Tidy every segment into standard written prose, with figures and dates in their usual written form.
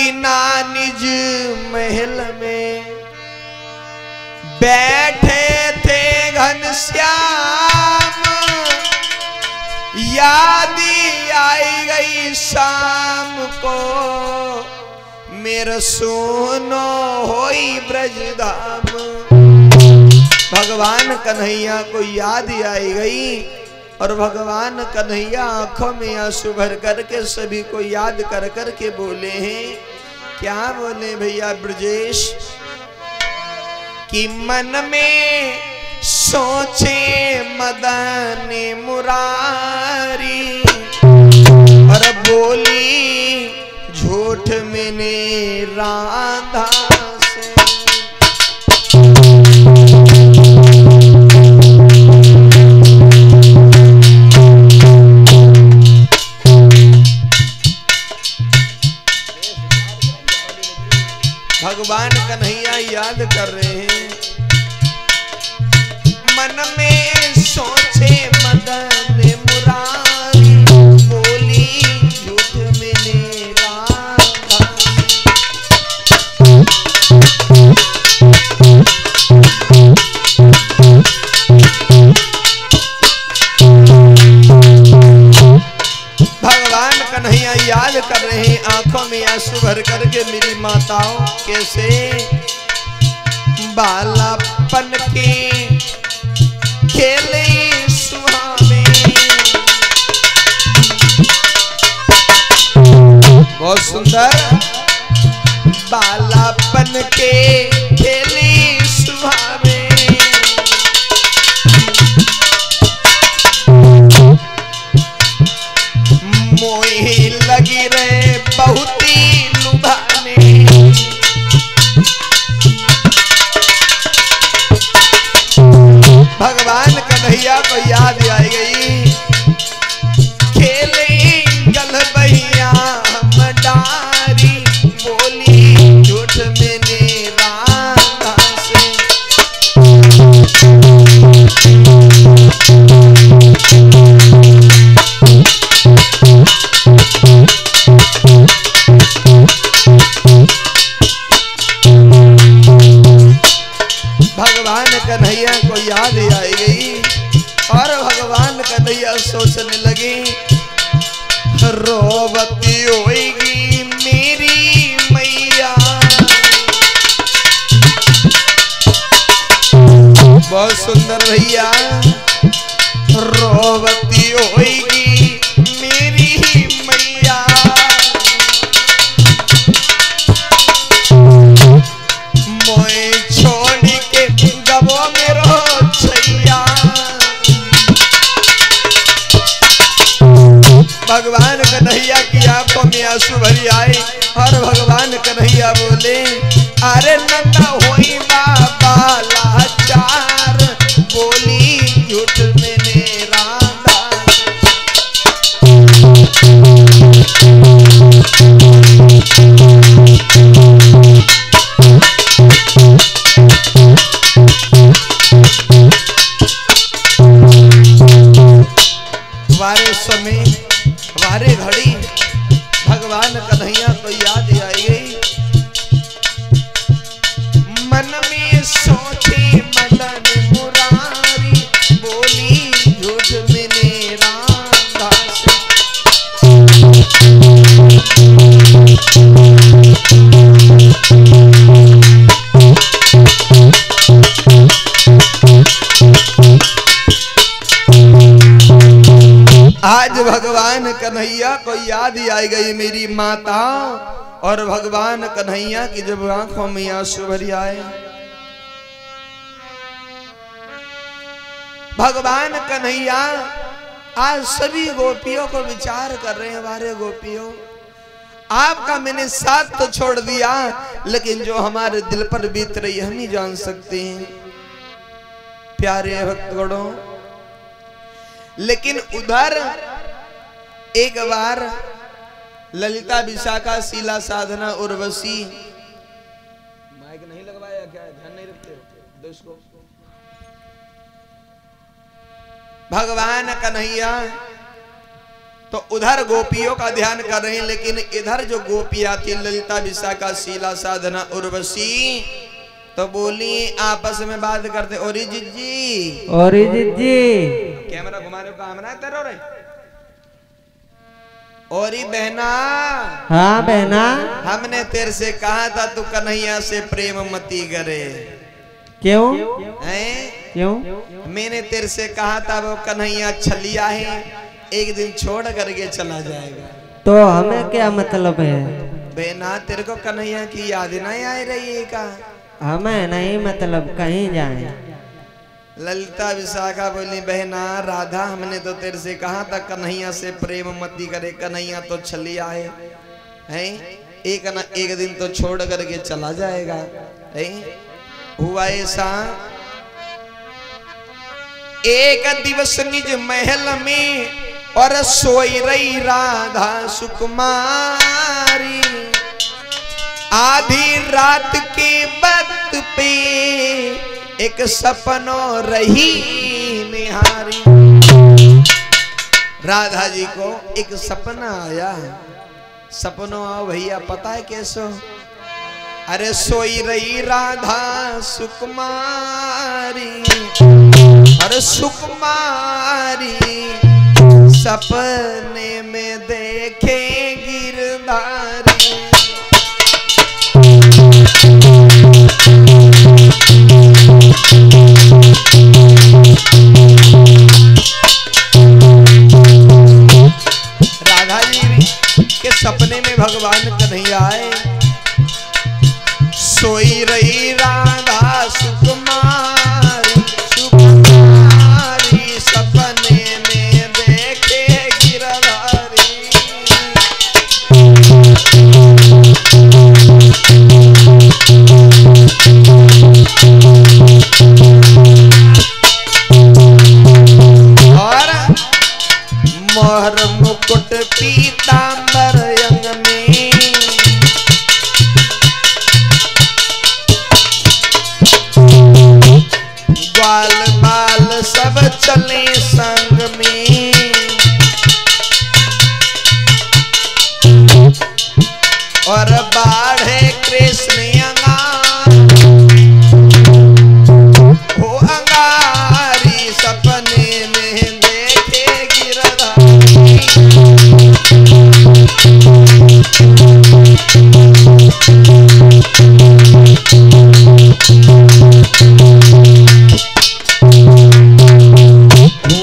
बिना निज महल में बैठे थे घनश्याम, याद आई गई शाम को मेरा सोनो होई ब्रजधाम। भगवान कन्हैया को याद आई गई और भगवान कन्हैया आंखों में आंसू भर करके सभी को याद कर करके बोले हैं। क्या बोले भैया ब्रजेश? कि मन में सोचे मदन मुरारी और बोली झूठ मैंने राधा से। भगवान कन्हैया याद कर रहे हैं। मन में सोचे मदन मुरारी बोली झूठ मैंने राधा। भगवान कन्हैया याद कर रहे हैं आंखों में आंसू भर करके मेरी माताओं कैसे बालापन के खेले सुहावे। बहुत सुंदर बालापन के खेले सुहावे। मोही लगी रहे बहुत ही लुभाने। भगवान कन्हैया को याद आई गई। खेले गल बहिया हम डारी बोली झूठ मैंने राधा से। भगवान कन्हैया को याद आई गई और भगवान कन्हैया सोचने लगे रोवती होएगी मेरी मैया। बहुत सुंदर भैया। रोवती होएगी मेरी मैया। मोए छोड़ के गबो मेरो छैया। भगवान कन्हैया की आंखों में आंसू भरी आए और भगवान कन्हैया बोले अरे नंदा होई बाबा लाचार बोली झूठ मैंने राधा। वारे समय वारे घड़ी भगवान कन्हैया को याद आई गई। मन में सोचे मदन मुरारी बोली झूठ मैंने राधा से। आज भगवान कन्हैया को याद आई गई मेरी माता और भगवान कन्हैया की जब आंखों में आंसू भरी आए। भगवान कन्हैया आज सभी गोपियों को विचार कर रहे हैं। हमारे गोपियों आपका मैंने साथ तो छोड़ दिया लेकिन जो हमारे दिल पर बीत रही हम ही जान सकते हैं प्यारे भक्तगणों। लेकिन उधर एक बार ललिता विशाखा शीला साधना उर्वशी माइक नहीं लगवाया क्या? ध्यान नहीं रखते हो दोस्तों। भगवान कन्हैया तो उधर गोपियों का ध्यान कर रहे हैं, लेकिन इधर जो गोपियां थी ललिता, विशाखा, शीला, साधना, उर्वशी, तो बोली आपस में बात करते, ओरी जिज्जी, ओरी जिज्जी, कैमरा घुमाने को काम ना तेरो रे, ओरी बहना, हाँ बहना, हमने तेरे से कहा था तू कन्हैया से प्रेम मती करे। क्यों? हैं? क्यों? मैंने तेरे से कहा था वो कन्हैया छलिया है, एक दिन छोड़ करके चला जाएगा। तो हमें क्या मतलब है? बहना तेरे को कन्हैया की याद नहीं आ रही है का? हमें नहीं मतलब, कहीं जाए। ललिता विशाखा बोली बहना राधा, हमने तो तेरे से कहा था कन्हैया से प्रेम मती करे, कन्हैया तो छलिया है, एक ना एक दिन तो छोड़ करके चला जाएगा। हुआ ऐसा, एक दिवस निज महल में और सोई रही राधा सुकुमारी, आधी रात के वक्त पे एक सपनो रही निहारी। राधा जी को एक सपना आया। सपनों आओ भैया, पता है कैसो? अरे सोई रही राधा सुकुमारी, अरे सुकुमारी सपने में देखे गिरधारी। राधा जी के सपने में भगवान कन्हैया आए। सोई रही राधा सुकुमारी, सुकुमारी सपने में देखे गिरधारी। और मोहर मुकुट पीतांबर अंग में, ग्वाल बाल सब चले संग में, और बाढ़े कृष्ण हो अंगारी सपने में देखे गिरधारी।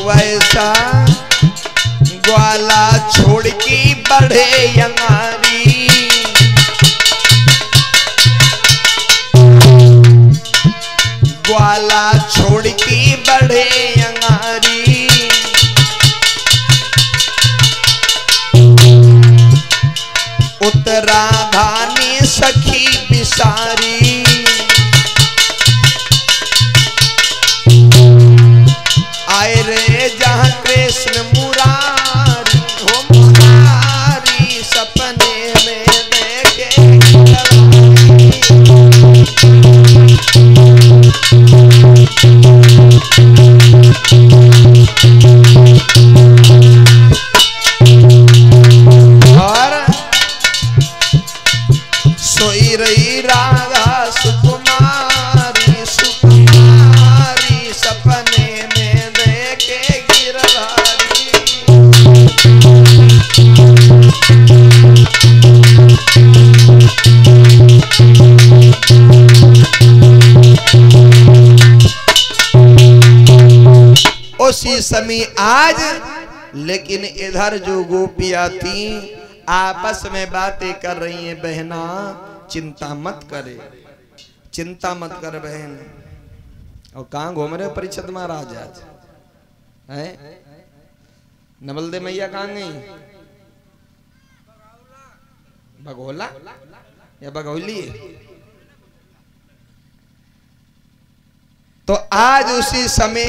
वैसा ग्वाला छोड़ के बढ़े अंगारी, ग्वाला छोड़ के बढ़े अंगारी। उत्तराधानी सखी बिसारी, आए रे जहाँ कृष्ण मुरारी, हो मुरारी सपने में देखे और सोई रही राधा सुकुमारी, सुकुमारी सपने में देखे गिरधारी। उसी समय आज, लेकिन इधर जो गोपियां थी आपस में बातें कर रही हैं। बहना चिंता मत करे, चिंता मत कर बहन। और कहाँ घूम रहे हो परीक्षित महाराज आज? है नवलदे मैया कहाँ गई? बघोला या बघौली? तो आज उसी समय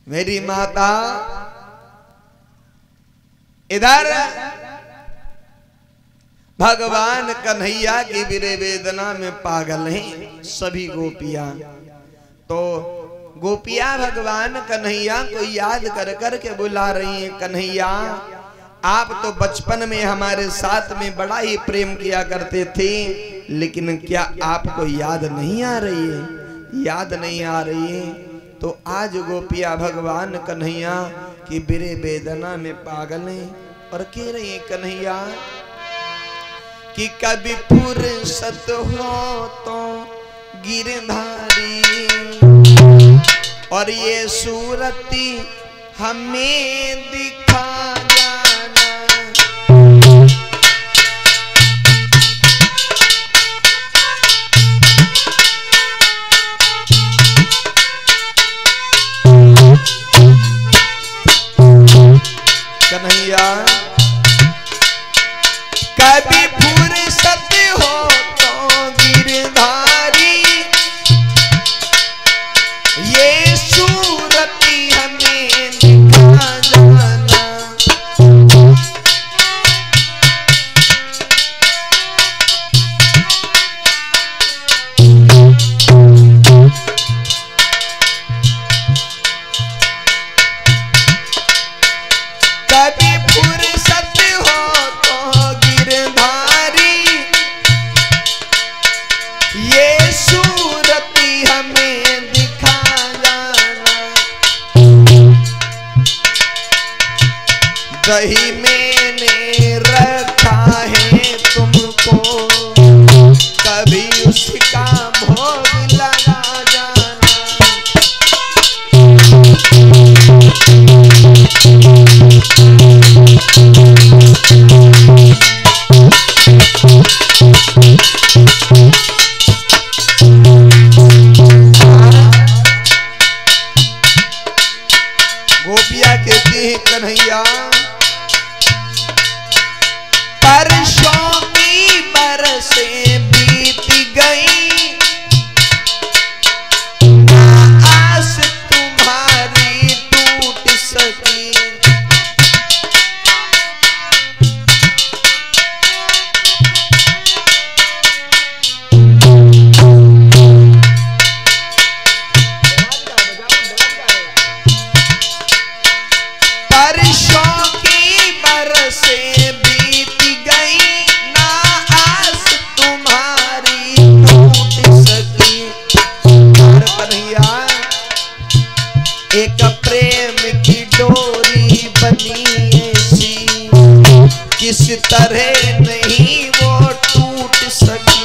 मेरी माता इधर भगवान कन्हैया की विरह वेदना में पागल हैं सभी गोपियां। तो गोपिया भगवान कन्हैया को याद कर कर के बुला रही हैं। कन्हैया आप तो बचपन में हमारे साथ में बड़ा ही प्रेम किया करते थे, लेकिन क्या आपको याद नहीं आ रही है? याद नहीं आ रही है तो आज गोपिया भगवान कन्हैया की बिरे वेदना में पागल हैं और कह रही हैं कन्हैया कि कभी फुर्सत हो तो गिरधारी और ये सूरती हमें दिखा जाना। कन्हैया कभी फुर्सत हो तो गिरधारी ये सूरती हमें दिखा जाना। कभी फुर्सत हो तो गिरधारी ये सूरती हमें दिखा जाना। दही मैंने रखा है तुमको कभी उसका भोग लगा जाना। गोपिया कहती है कन्हैया परसों की बरसें बीत गई ना आस तुम्हारी टूट सकी। परसों की बरसें बीत गई ना आस तुम्हारी टूट सकी। और कन्हैया एक प्रेम की डोरी बनी ऐसी किस तरह नहीं वो टूट सकी।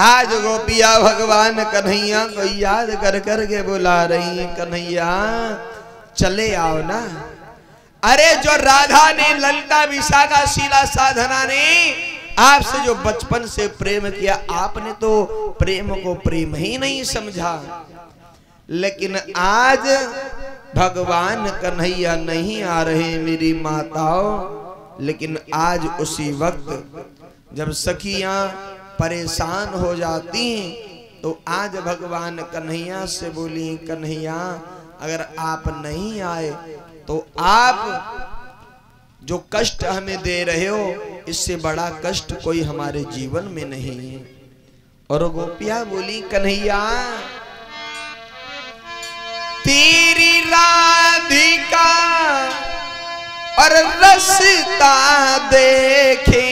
आज गोपिया भगवान कन्हैया को याद कर कर के बुला रही हैं कन्हैया चले आओ ना। अरे जो राधा ने ललिता विशाखा शीला साधना ने आपसे जो बचपन से प्रेम किया आपने तो प्रेम को प्रेम ही नहीं समझा, लेकिन आज भगवान कन्हैया नहीं आ रहे मेरी माताओं। लेकिन आज उसी वक्त जब सखियां परेशान हो जाती तो आज भगवान कन्हैया से बोली कन्हैया अगर आप नहीं आए तो आप जो कष्ट हमें दे रहे हो इससे बड़ा कष्ट कोई हमारे जीवन में नहीं है। और गोपिया बोली कन्हैया तेरी राधिका और रसता देखे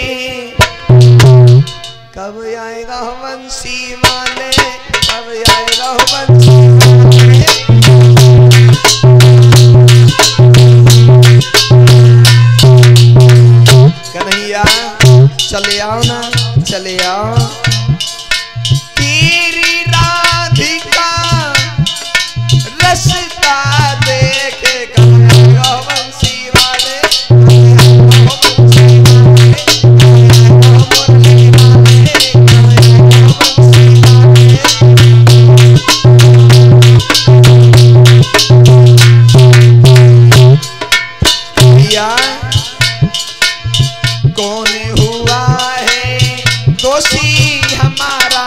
कब आएगा हो बंसी वाले, कब आएगा हो बंसी वाले। कन्हैया चले आओ ना, चले आओ। तेरी राधिका रसता देखे कब आएगा हो बंसी वाले, कौन हुआ है दोषी हमारा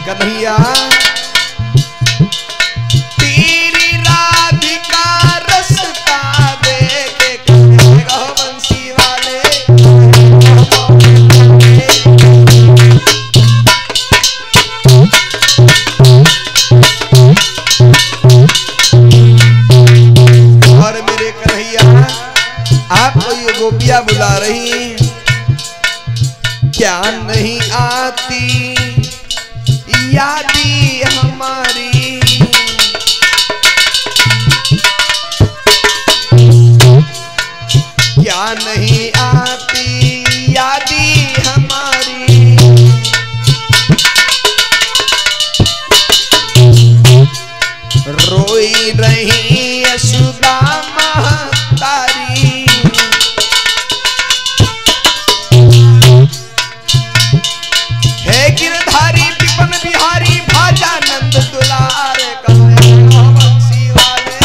कन्हैया तेरी राधिका रसता देखे कहेगा बंसी वाले और मेरे कन्हैया आपको ये गोपियां बुला रही, क्या नहीं आती यादी हमारी, क्या नहीं आती यादी हमारी, रोई रही यशोदा महतारी, गिरधारी विपन बिहारी भाजा नंद दुलार कहेगा बंसी वाले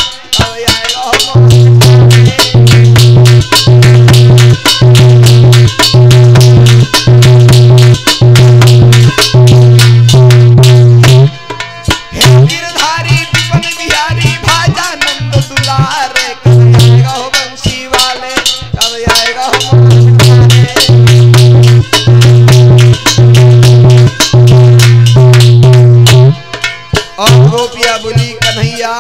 गिरधारी विपन बिहारी भाजा नंद दुलार कहेगा बंसी वाले कब आएगा और गोपिया बोली कन्हैया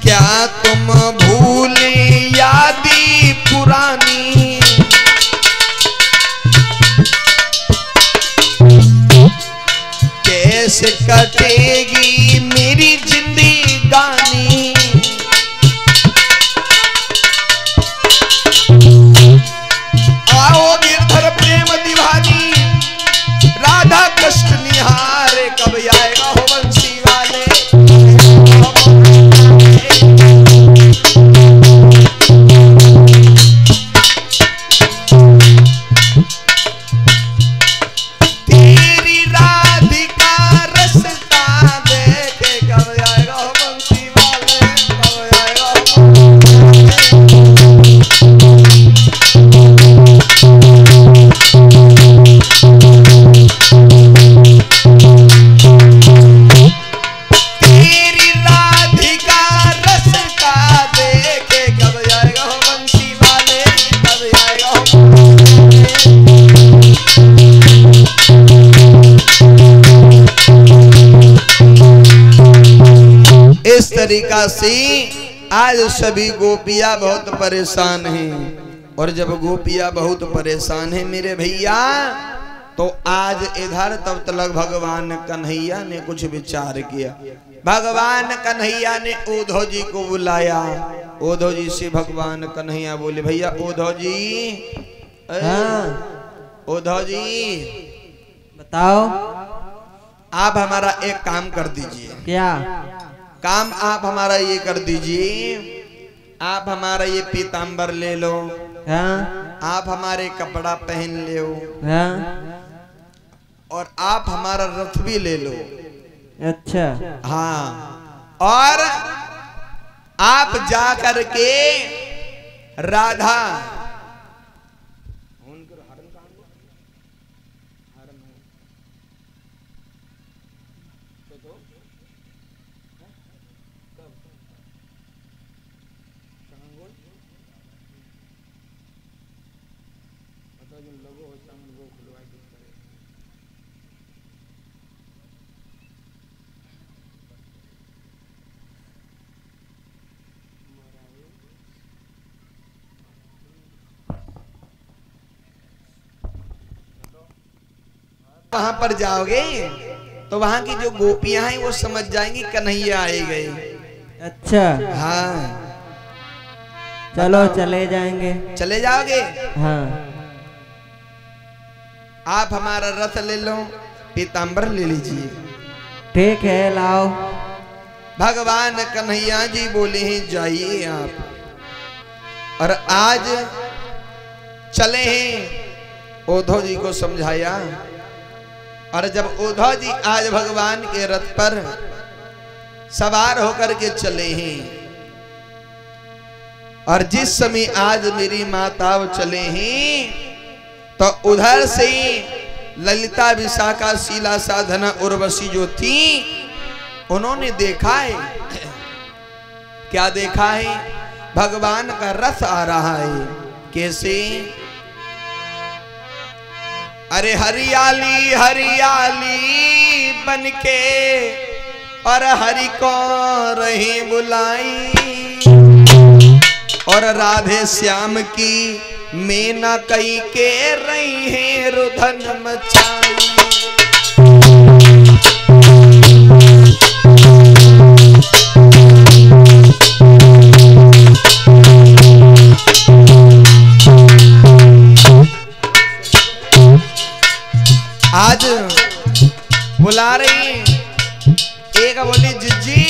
क्या तुम भूले यादी पुरानी, कैसे कटेगी मेरी जिंदगानी, आओ गिरधर प्रेम दीवानी राधा कृष्ण निहारे कब आएगा हो बंसी वाले तेरी राधिका रसता देखे कब आएगा हो बंसी वाले कब आएगा तेरी राधिका रसता देखे कब जाएगा हो बंसी वाले कब जाएगा हो। इस तरीका से आज सभी गोपियां बहुत परेशान हैं और जब गोपियां बहुत परेशान हैं मेरे भैया तो आज इधर तब तक भगवान कन्हैया ने कुछ विचार किया। भगवान कन्हैया ने उद्धव जी को बुलाया। उद्धव जी से भगवान कन्हैया बोले भैया उद्धव जी, उद्धव जी बताओ आप हमारा एक काम कर दीजिए। क्या काम आप हमारा ये कर दीजिए, आप हमारा ये पीताम्बर ले लो, हाँ आप हमारे कपड़ा पहन लो, हाँ और आप हमारा रथ भी ले लो। अच्छा हाँ, और आप जा करके राधा वहां पर जाओगे तो वहां की जो गोपियां हैं वो समझ जाएंगी कन्हैया आए गए। अच्छा हाँ चलो चले जाएंगे। चले जाओगे? हाँ आप हमारा रथ ले लो, पीताम्बर ले लीजिए। ठीक है लाओ। भगवान कन्हैया जी बोले हैं जाइए आप, और आज चले हैं। उद्धव जी को समझाया, और जब उद्धव जी आज भगवान के रथ पर सवार होकर के चले हैं, और जिस समय आज मेरी माताओं चले हैं तो उधर से ललिता विशाखा शीला साधना उर्वशी जो थी उन्होंने देखा है। क्या देखा है? भगवान का रथ आ रहा है। कैसे? अरे हरियाली हरियाली बनके और हरि को रही बुलाई, और राधे श्याम की मेना कई के रही है रुधन मचाई। आज बुला रही एक बोली जिज्जी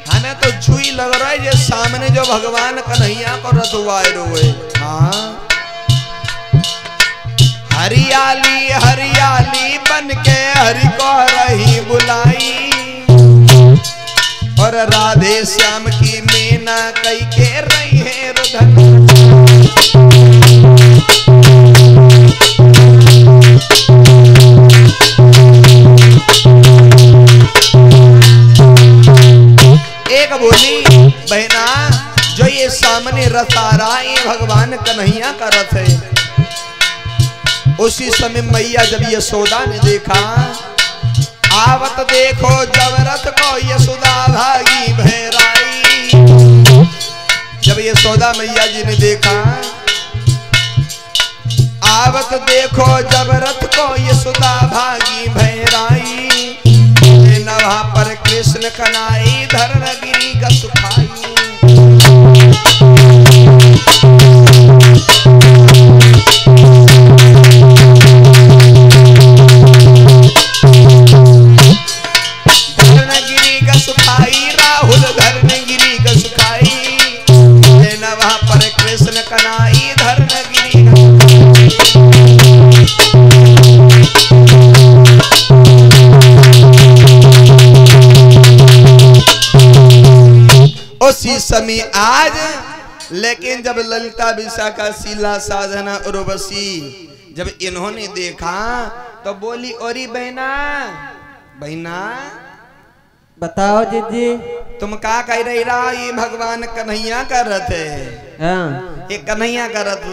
हमें तो छुई लग रहा है ये सामने जो भगवान कन्हैया को रथ हुए। हाँ हरियाली हरियाली बन के हरि को रही बुलाई, और राधे श्याम की मेना कई के रही है रुधन। एक बोली बहना जो ये सामने रथ आ रहा है भगवान कन्हैया का रथ है। उसी समय मैया जब यशोदा ने देखा, आवत देखो जब रथ को यशोदा भागी भैराई। जब यशोदा मैया जी ने देखा, आवत देखो जब रथ को यशोदा भागी भैराई, वहाँ पर कृष्ण कनाई धरण गिरी का सुखाई। धरणगिरी का सुखाई राहुल धरणगिरी का सुखाई, वहाँ पर कृष्ण कनाई धरणगिरी का उसी समय आज। लेकिन जब ललिता विशाखा शीला साधना उर्वशी जब इन्होंने देखा तो बोली, ओरी बहना बहना बताओ जीजी तुम क्या कह रही रहा? ये भगवान कन्हैया का रथ है। हाँ ये कन्हैया का रथ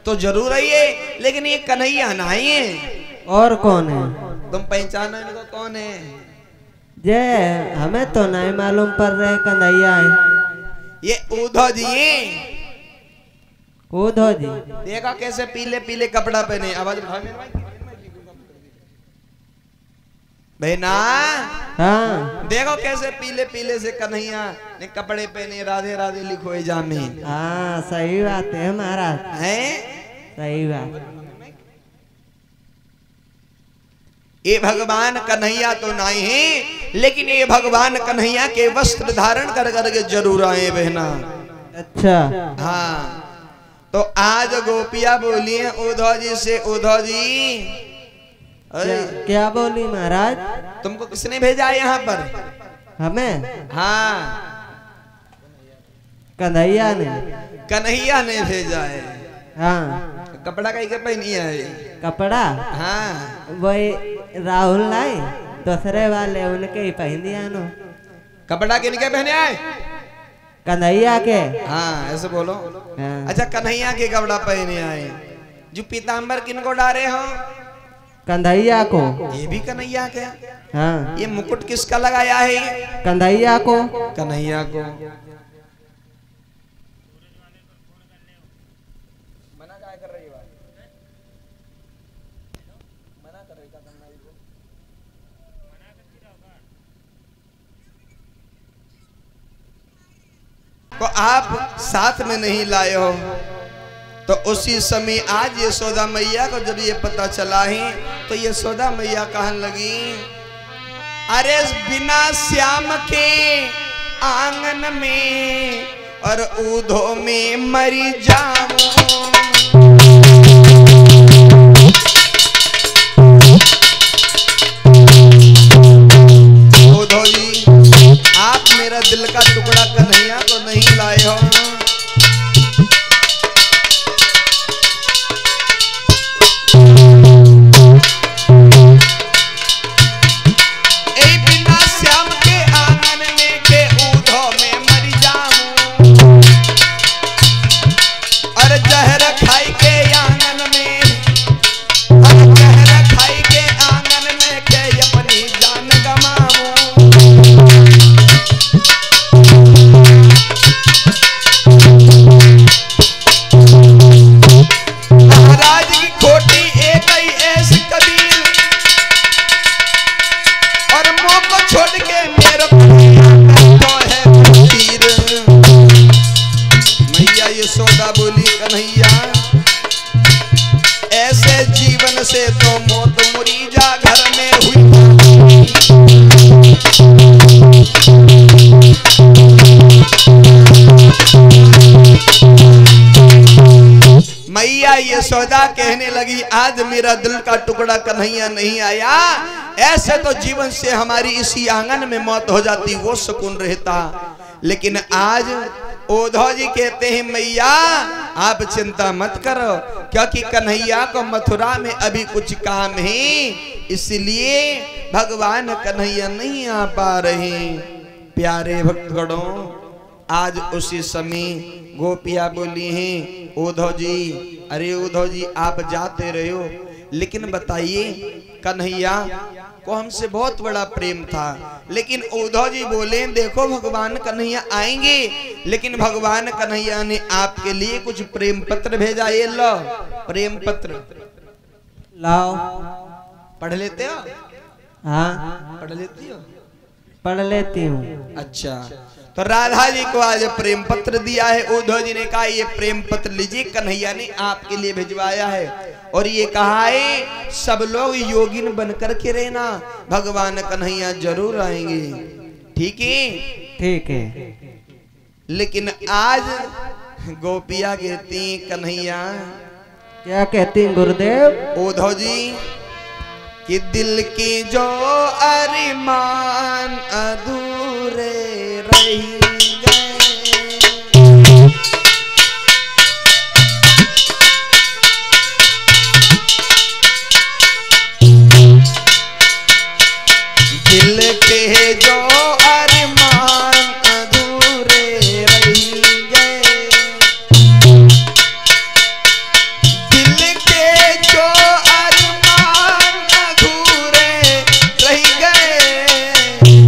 तो जरूर है ये, लेकिन ये कन्हैया नहीं है। और कौन है? तुम पहचानो इनको कौन है? जे हमें तो नहीं मालूम पड़ रहे कन्हैया है। ये उद्धव जी। उद्धव जी देखा कैसे पीले पीले कपड़ा पहने। आवाज उठा मेरे भाई बहना। हाँ देखो कैसे पीले पीले से कन्हैया ने कपड़े पहने, राधे राधे लिखो है जामे। हाँ सही बात है महाराज, है सही बात। ये भगवान कन्हैया तो नहीं है, लेकिन ये भगवान कन्हैया के वस्त्र धारण कर करके जरूर आए बहना। अच्छा हाँ तो आज गोपिया बोली है उद्धव जी से, उद्धव जी क्या बोली महाराज? तुमको किसने भेजा है यहाँ पर? हमें? हाँ कन्हैया ने। कन्हैया ने भेजा है। हाँ कपड़ा कहीं के पहनी है? कपड़ा हाँ वही राहुल लाई दूसरे वाले उनके ही पहन दिया नो। कपड़ा किनके पहने आए? कन्हैया के। हाँ ऐसे बोलो। हाँ। अच्छा कन्हैया के कपड़ा पहने आए। जो पीताम्बर किनको डाले हो? कन्हैया को। ये भी कन्हैया के। हाँ ये मुकुट किसका लगाया है? कन्हैया को। कन्हैया को। मना क्या कर रही है? मना कर रही को आप साथ में नहीं लाए हो। तो उसी समय आज यशोदा मैया को जब ये पता चला है तो यशोदा मैया कहने लगी, अरे बिना श्याम के आंगन में और ऊधो में मरी जाऊं। उद्धव जी आप मेरा दिल का टुकड़ा कन्हैया को नहीं लाए हो। से तो मौत मुरीजा घर में हुई। मैया यशोदा कहने लगी आज मेरा दिल का टुकड़ा कन्हैया नहीं आया, ऐसे तो जीवन से हमारी इसी आंगन में मौत हो जाती, वो सुकून रहता। लेकिन आज उद्धव जी कहते हैं मैया आप चिंता मत करो, क्योंकि कन्हैया को मथुरा में अभी कुछ काम है, इसलिए भगवान कन्हैया नहीं आ पा रहे। प्यारे भक्तगणों, आज उसी समय गोपिया बोली हैं उद्धव जी, अरे उद्धव जी आप जाते रहे हो, लेकिन बताइए कन्हैया को हमसे बहुत बड़ा प्रेम था। लेकिन उद्धव जी बोले देखो भगवान कन्हैया आएंगे, लेकिन भगवान कन्हैया ने आपके लिए कुछ प्रेम पत्र भेजा, ये लो प्रेम पत्र लाओ। पढ़ लेते हो? हाँ पढ़ लेती हो? पढ़ लेती हूँ। अच्छा, तो राधा जी को आज प्रेम पत्र दिया है। उद्धव जी ने कहा ये प्रेम पत्र लीजिए, कन्हैया ने आपके लिए भिजवाया है, और ये कहा है सब लोग योगिन बनकर के रहना, भगवान कन्हैया जरूर आएंगे। ठीक है? ठीक है। लेकिन आज गोपिया कहती कन्हैया, क्या कहती गुरुदेव? उद्धव जी कि दिल की जो अरमान अधूरे रही गए, दिल के जो अरमान अधूरे रही गए, दिल के जो अरमान अधूरे रह गए,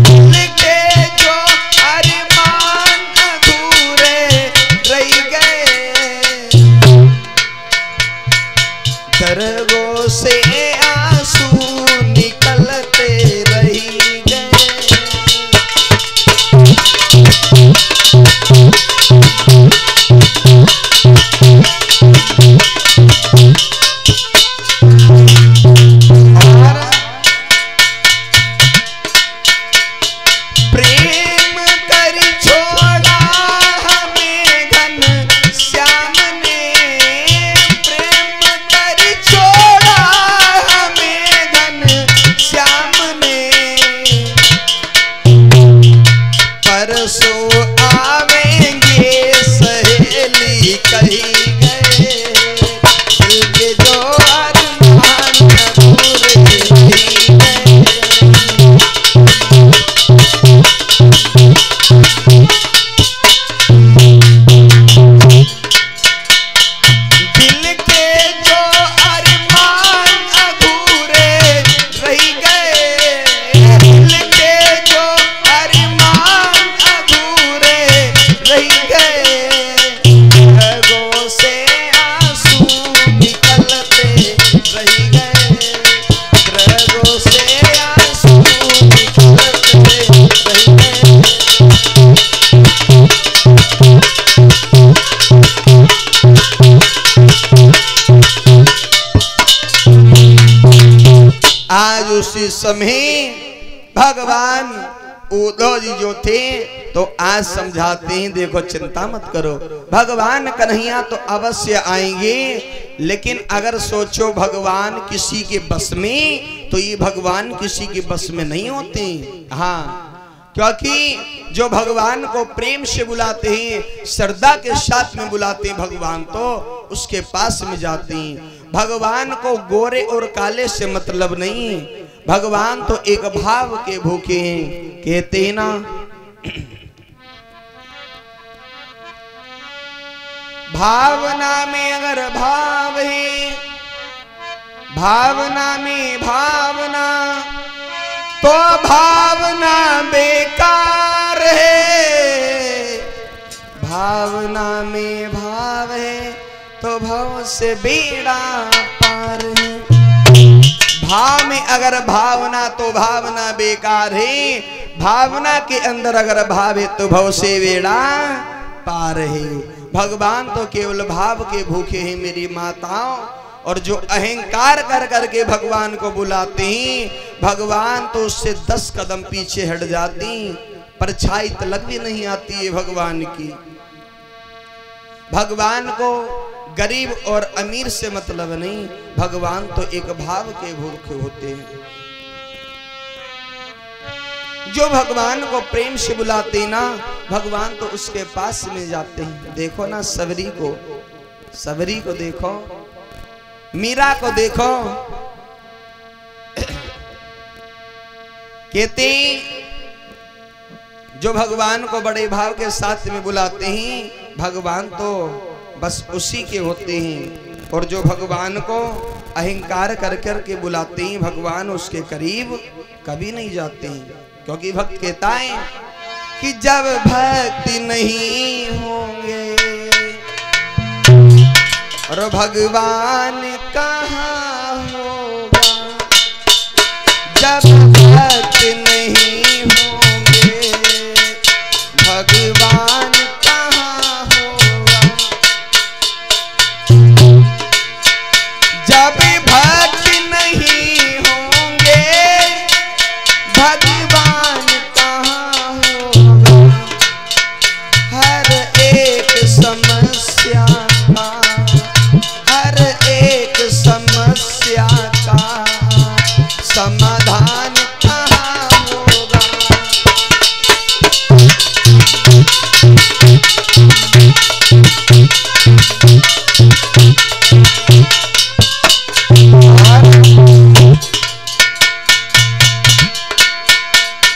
दिल के जो अरमान अधूरे रह गए, दरगों से आंसू निकलते रही गए। और प्रेम कर छोड़ा हमें घन श्याम ने, प्रेम कर छोड़ा हमें घन श्याम ने, परसों आवेंगे सहेली कही गए, दिल के जो अरमान अधूरे रही गए। दिल के जो अरमान अधूरे रह गए, दिल के जो अरमान अधूरे रह गए, रगों से आंसू निकलते रह गए, रगों से आंसू निकलते रह गए। आज उसी समय भगवान उद्धव जी जो थे तो आज समझाते हैं देखो चिंता मत करो, भगवान कन्हैया तो अवश्य आएंगे, लेकिन अगर सोचो भगवान किसी के बस में, तो ये भगवान किसी के बस में नहीं होते। हाँ, क्योंकि जो भगवान को प्रेम से बुलाते हैं, श्रद्धा के साथ में बुलाते हैं, भगवान तो उसके पास में जाते हैं। भगवान को गोरे और काले से मतलब नहीं, भगवान तो एक भाव के भूखे हैं। कहते हैं ना भावना में अगर भाव है, भावना में भावना तो भावना बेकार है, भावना में भाव है तो भाव से बेड़ा पार है। भाव में अगर भावना तो भावना बेकार है, भावना के अंदर अगर भाव है तो भाव से बेड़ा पार है। भगवान तो केवल भाव के भूखे हैं मेरी माताओं, और जो अहंकार कर करके भगवान को बुलाते हैं भगवान तो उससे 10 कदम पीछे हट जाती, परछाई तलक भी नहीं आती है भगवान की। भगवान को गरीब और अमीर से मतलब नहीं, भगवान तो एक भाव के भूखे होते हैं। जो भगवान को प्रेम से बुलाते ना भगवान तो उसके पास में जाते हैं। देखो ना सबरी को देखो, मीरा को देखो, कहते जो भगवान को बड़े भाव के साथ में बुलाते हैं भगवान तो बस उसी के होते हैं, और जो भगवान को अहंकार कर कर के बुलाते हैं भगवान उसके करीब कभी नहीं जाते हैं। क्योंकि भक्त कहता है कि जब भक्ति नहीं होंगे और भगवान कहाँ होगा, जब भक्ति नहीं होंगे भगवान कहाँ होगा, जब भक्ति नहीं होंगे भगवान कहाँ होगा। हर एक समस्या का, हर एक समस्या का समाधान कहाँ होगा।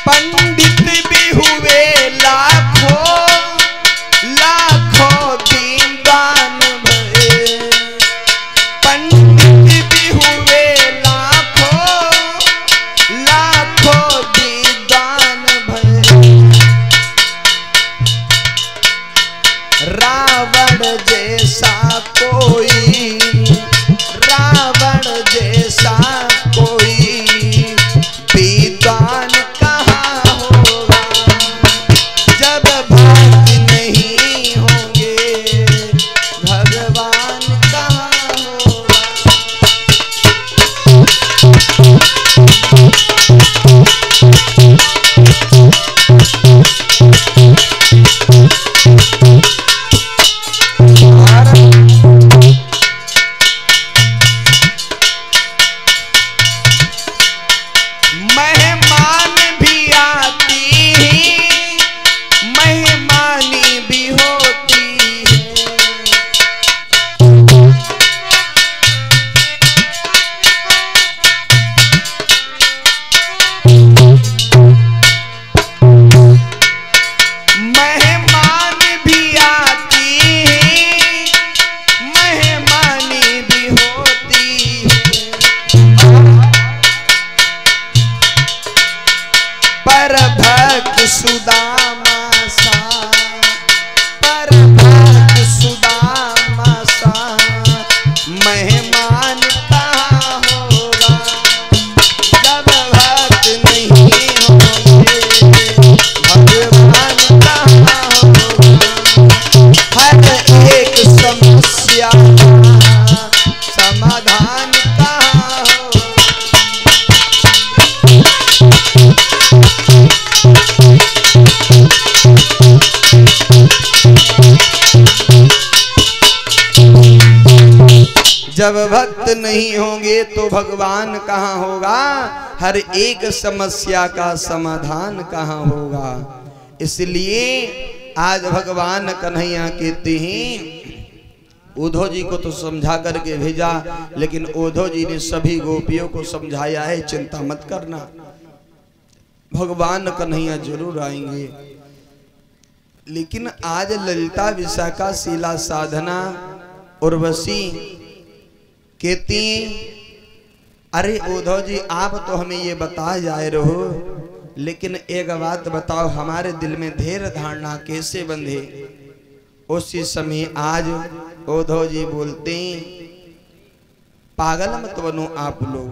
पंडित भी हुए लाखों लाखों दीनदान भरे, पंडित भी हुए लाखों लाखों दीनदान भरे। रावण जैसा कोई, रावण जैसा कोई विद्वान कहाँ होगा, जब भक्ति नहीं होंगे भगवान कहाँ होगा। मेहमान भी आती है, मेहमानी भी होती है। मेहमान भी आती है, मेहमानी भी होती है। पर भक्त सुदामा सा, पर भक्त सुदामा सा मेहमान कहाँ होगा, जब भक्त नहीं होंगे भगवान कहाँ होगा। हर एक समस्या का समाधान कहाँ होगा। जब भक्त नहीं होंगे तो भगवान कहाँ होगा, हर एक समस्या का समाधान कहाँ होगा। इसलिए आज भगवान कन्हैया कहते हैं उद्धव जी को तो समझा करके भेजा, लेकिन उद्धव जी ने सभी गोपियों को समझाया है चिंता मत करना, भगवान कन्हैया जरूर आएंगे। लेकिन आज ललिता विशाखा शीला साधना उर्वशी कहती अरे उद्धव जी आप तो हमें ये बता जाए रहो, लेकिन एक बात बताओ हमारे दिल में धैर्य धारणा कैसे बंधे। उसी समय आज उद्धव जी बोलते पागल मत बनो आप लोग,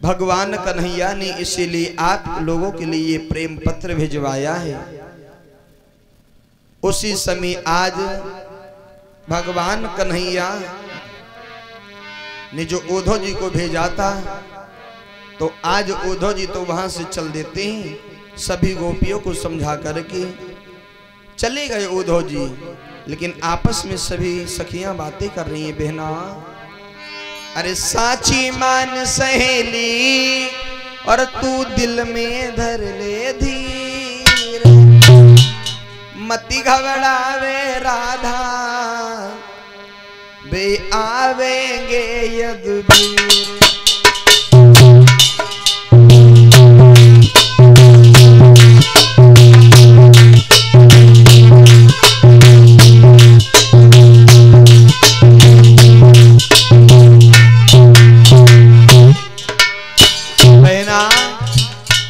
भगवान कन्हैया ने इसीलिए आप लोगों के लिए ये प्रेम पत्र भिजवाया है। उसी समय आज भगवान कन्हैया ने जो उद्धव जी को भेजा था, तो आज उद्धव जी तो वहां से चल देते हैं, सभी गोपियों को समझा करके चले गए उद्धव जी। लेकिन आपस में सभी सखियां बातें कर रही हैं, बहना अरे साची मान सहेली और तू दिल में धर ले धीर, मती घबरावे राधा वे आवेंगे यदुवीर।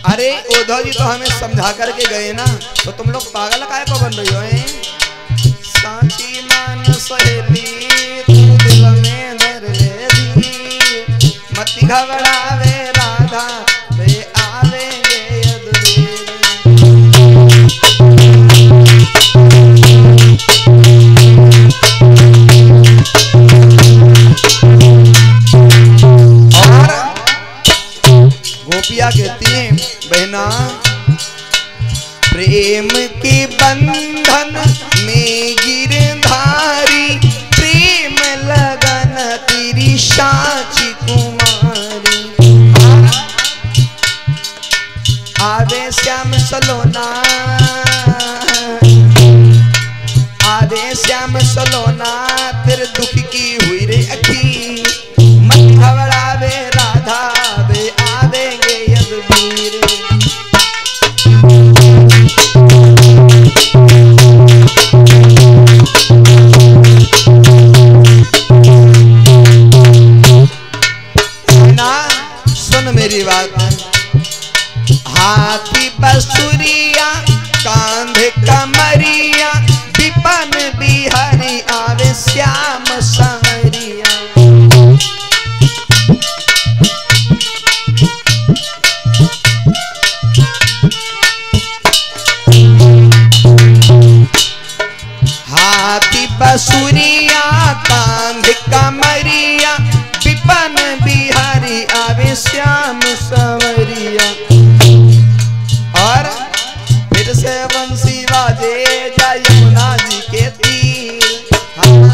अरे उद्धव जी तो हमें समझा करके गए ना, तो तुम लोग पागल काहे को बन रही हो हैं? साची मान सहेली तू दिल में धर ले धीर, मत घबरावे राधा वे आवेंगे यदुवीर। गोपिया कहती हैं, बहना प्रेम के बंधन में गिरधारी, प्रेम लगन तेरी साची कुमारी। आवे श्याम सलोना, आवे श्याम सलोना, तेरे दुख की हुई रे अखी, मत घबरावे राधा वे आवेंगे यदुवीर। ना सुन मेरी बात, हाथी बसुरिया कांधे कमरिया, विपन बिहारी आवे श्याम संवरिया। हाथी बसुरिया कांध कमरिया, विपन बिहारी आवे श्याम संवरिया। और फिर से बंसी बाजे जाय यमुना जी के तीर, हाँ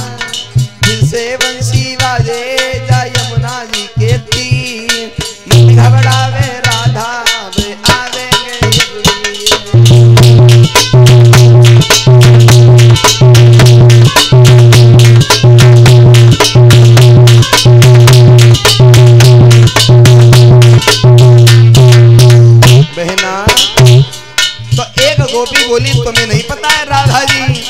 फिर से बंसी बाजे जाय यमुना जी के तीर, मत घबरावे राधा वे आवेंगे यदुवीर। बहना तो एक गोपी बोली, तुम्हें नहीं पता है राधा जी,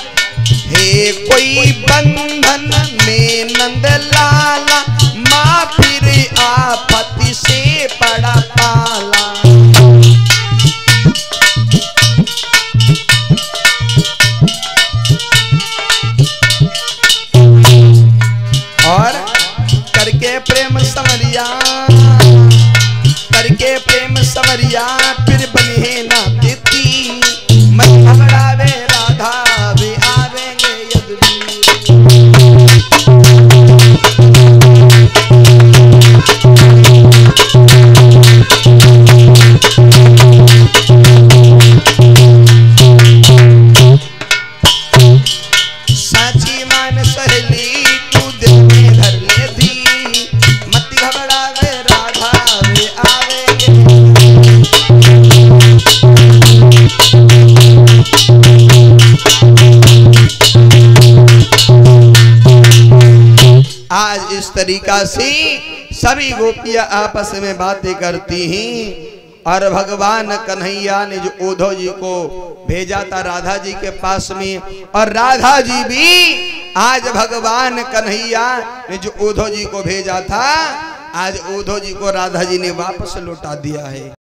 हे कोई बंधन में नंद लाला, माँ फिर आपत्ति से पड़ा पाला। और करके प्रेम संवरिया, करके प्रेम संवरिया, फिर बनी है ना देती, मत घबरावे राधा वे आवेंगे यदुवीर। साची मान सहेली तू दिल में धर ले धी, मत घबरावे राधा वे आवेंगे। आज इस तरीका से सभी गोपियां आपस में बातें करती हैं, और भगवान कन्हैया ने जो उद्धव जी को भेजा था राधा जी के पास में, और राधा जी भी आज भगवान कन्हैया ने जो उद्धव जी को भेजा था, आज उद्धव जी को राधा जी ने वापस लौटा दिया है।